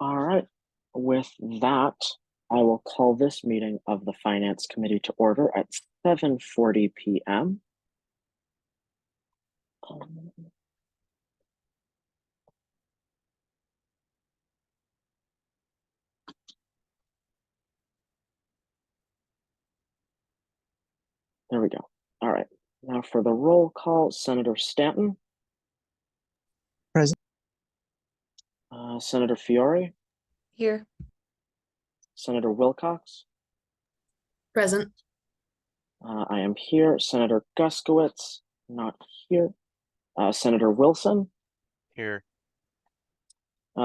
All right. With that, I will call this meeting of the Finance Committee to order at 7:40 p.m. There we go. All right. Now for the roll call, Senator Stanton. Present. Senator Fiore. Here. Senator Wilcox. Present. I am here. Senator Guskowitz, not here. Senator Wilson. Here.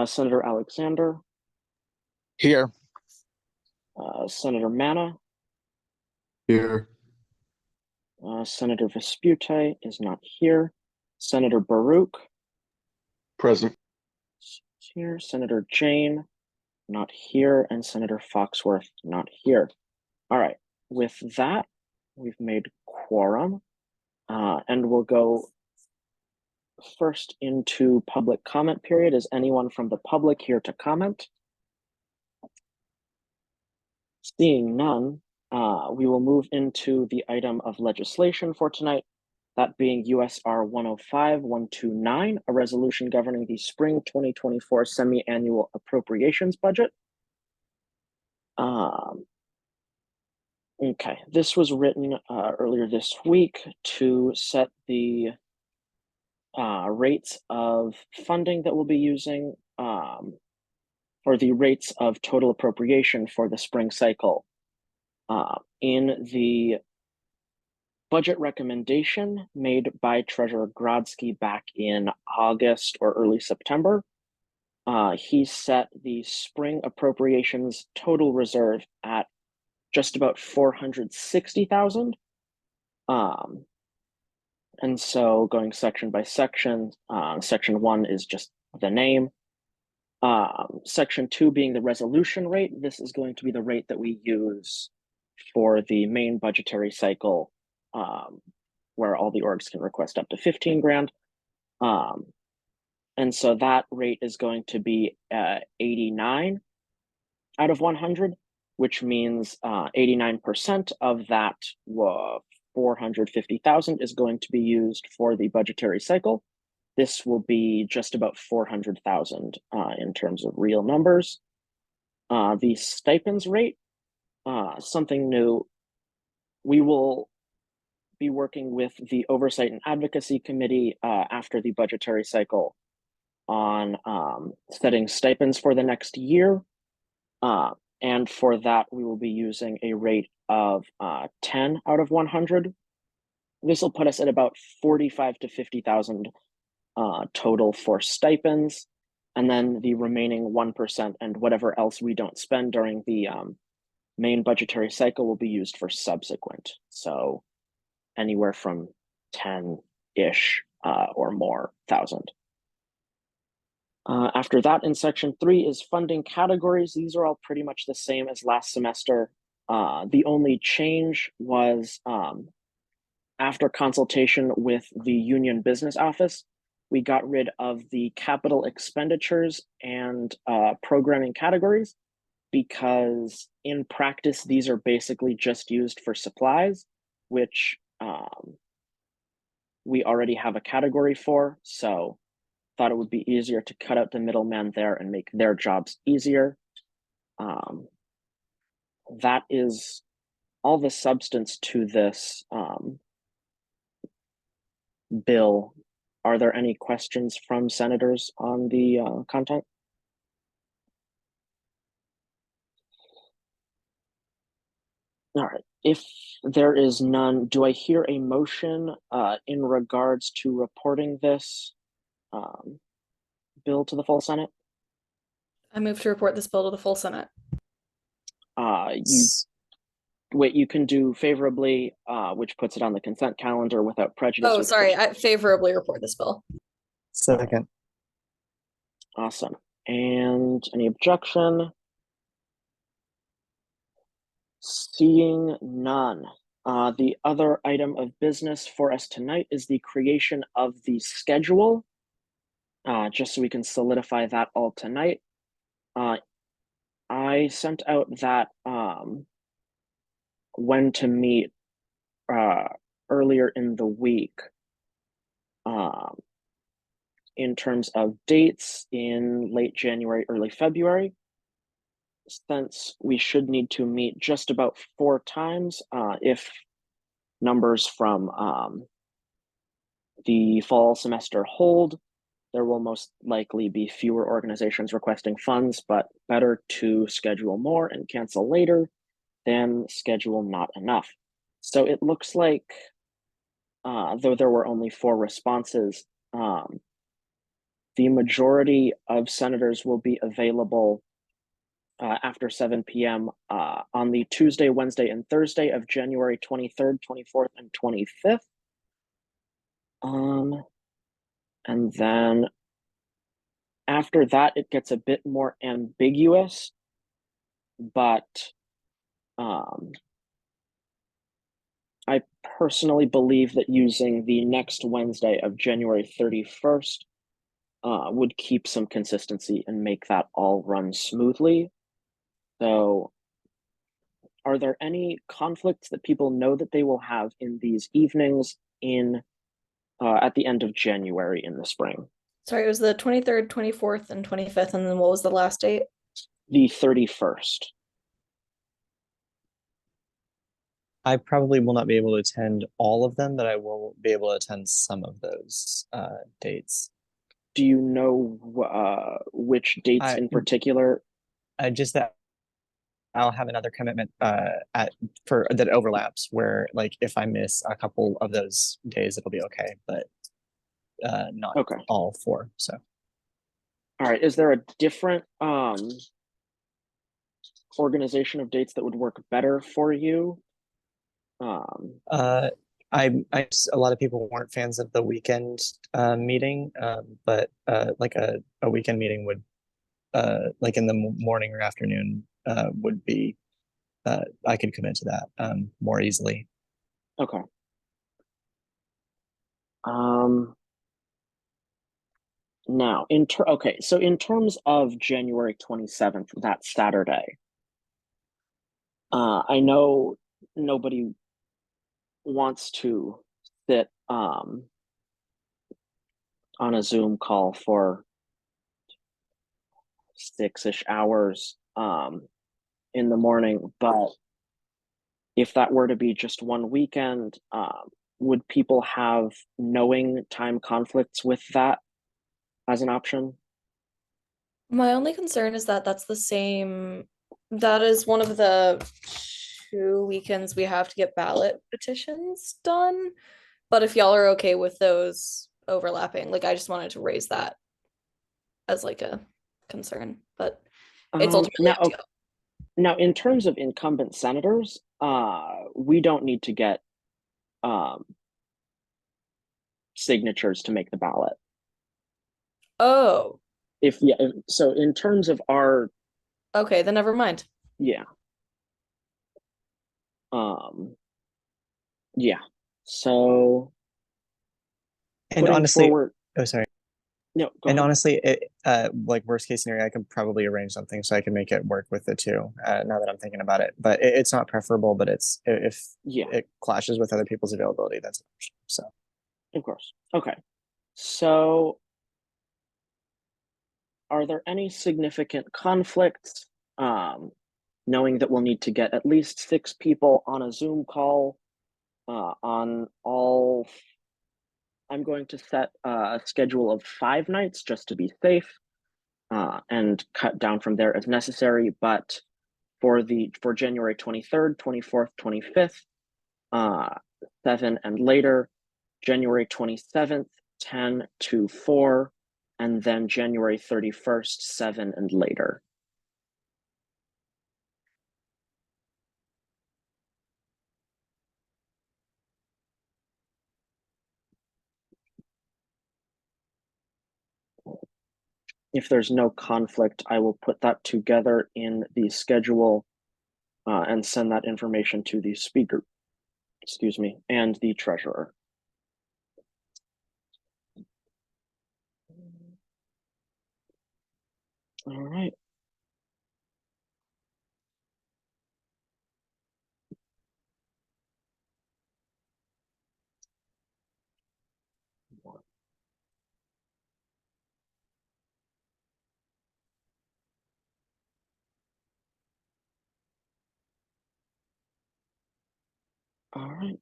Senator Alexander. Here. Senator Manna. Here. Senator Vespute is not here. Senator Baruch. Present. Here. Senator Jane, not here. And Senator Foxworth, not here. All right. With that, we've made quorum. And we'll go first into public comment period. Is anyone from the public here to comment? Seeing none, we will move into the item of legislation for tonight, that being USR 105-129, a resolution governing the spring 2024 semi-annual appropriations budget. Okay, this was written earlier this week to set the rates of funding that we'll be using, or the rates of total appropriation for the spring cycle. In the budget recommendation made by Treasurer Grodsky back in August or early September, he set the spring appropriations total reserve at just about 460,000. And so going section by section, section 1 is just the name. Section 2 being the resolution rate. This is going to be the rate that we use for the main budgetary cycle, where all the orgs can request up to 15 grand. And so that rate is going to be 89 out of 100, which means 89% of that 450,000 is going to be used for the budgetary cycle. This will be just about 400,000 in terms of real numbers. The stipends rate, something new. We will be working with the Oversight and Advocacy Committee after the budgetary cycle on setting stipends for the next year. And for that, we will be using a rate of 10 out of 100. This will put us at about 45 to 50,000 total for stipends. And then the remaining 1% and whatever else we don't spend during the main budgetary cycle will be used for subsequent. So anywhere from 10-ish or more thousand. After that, in section 3 is funding categories. These are all pretty much the same as last semester. The only change was after consultation with the Union Business Office, we got rid of the capital expenditures and programming categories, because in practice, these are basically just used for supplies, which we already have a category for. So thought it would be easier to cut out the middleman there and make their jobs easier. That is all the substance to this bill. Are there any questions from senators on the content? All right, if there is none, do I hear a motion in regards to reporting this bill to the full Senate? I move to report this bill to the full Senate. You can do favorably, which puts it on the consent calendar without prejudice. Oh, sorry, I favorably report this bill. Second. Awesome. And any objection? Seeing none. The other item of business for us tonight is the creation of the schedule, just so we can solidify that all tonight. I sent out that when to meet earlier in the week in terms of dates in late January, early February, since we should need to meet just about 4 times if numbers from the fall semester hold. There will most likely be fewer organizations requesting funds, but better to schedule more and cancel later than schedule not enough. So it looks like, though there were only 4 responses, the majority of senators will be available after 7 p.m. On the Tuesday, Wednesday, and Thursday of January 23rd, 24th, and 25th. And then after that, it gets a bit more ambiguous, but I personally believe that using the next Wednesday of January 31st would keep some consistency and make that all run smoothly. So, are there any conflicts that people know that they will have in these evenings in at the end of January in the spring? Sorry, it was the 23rd, 24th, and 25th, and then what was the last date? The 31st. I probably will not be able to attend all of them, but I will be able to attend some of those dates. Do you know which dates in particular? Just that I'll have another commitment for that overlaps where, like, if I miss a couple of those days, it'll be okay, but not Okay. all 4. So All right. Is there a different organization of dates that would work better for you? I a lot of people weren't fans of the weekend meeting, but like a weekend meeting would like in the morning or afternoon would be I could commit to that more easily. Okay. Now so in terms of January 27th, that Saturday, I know nobody wants to sit on a Zoom call for 6-ish hours in the morning, but if that were to be just one weekend, would people have knowing time conflicts with that as an option? My only concern is that that is one of the 2 weekends we have to get ballot petitions done. But if y'all are okay with those overlapping, like I just wanted to raise that as like a concern, but it's ultimately up to y'all. Now, in terms of incumbent senators, we don't need to get signatures to make the ballot. Oh, So in terms of our, okay, then never mind. yeah. Yeah. So And honestly, forward, oh sorry. no, go And ahead. honestly, like worst case scenario, I could probably arrange something so I can make it work with the 2. Now that I'm thinking about it, but it's not preferable. But it's if it clashes with other people's availability, that's an option. So, of course. Okay. So, are there any significant conflicts? Knowing that we'll need to get at least 6 people on a Zoom call on all. I'm going to set a schedule of 5 nights just to be safe, and cut down from there as necessary. But for January 23rd, 24th, 25th, 7 and later, January 27th, 10 to 4, and then January 31st, 7 and later. If there's no conflict, I will put that together in the schedule and send that information to the speaker, and the treasurer. All right. All right.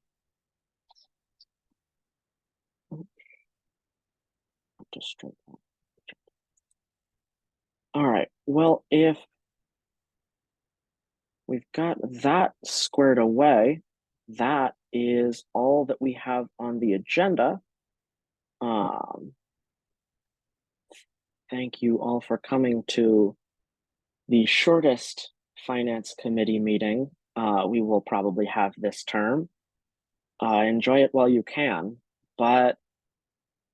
Just straight that. All right. Well, if we've got that squared away, that is all that we have on the agenda. Thank you all for coming to the shortest finance committee meeting we will probably have this term. Enjoy it while you can, but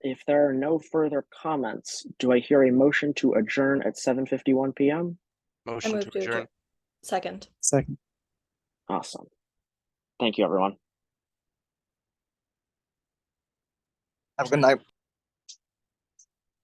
if there are no further comments, do I hear a motion to adjourn at 7:51 p.m.? I Motion move to to adjourn. second. Second. Awesome. Thank you, everyone. Have a good night.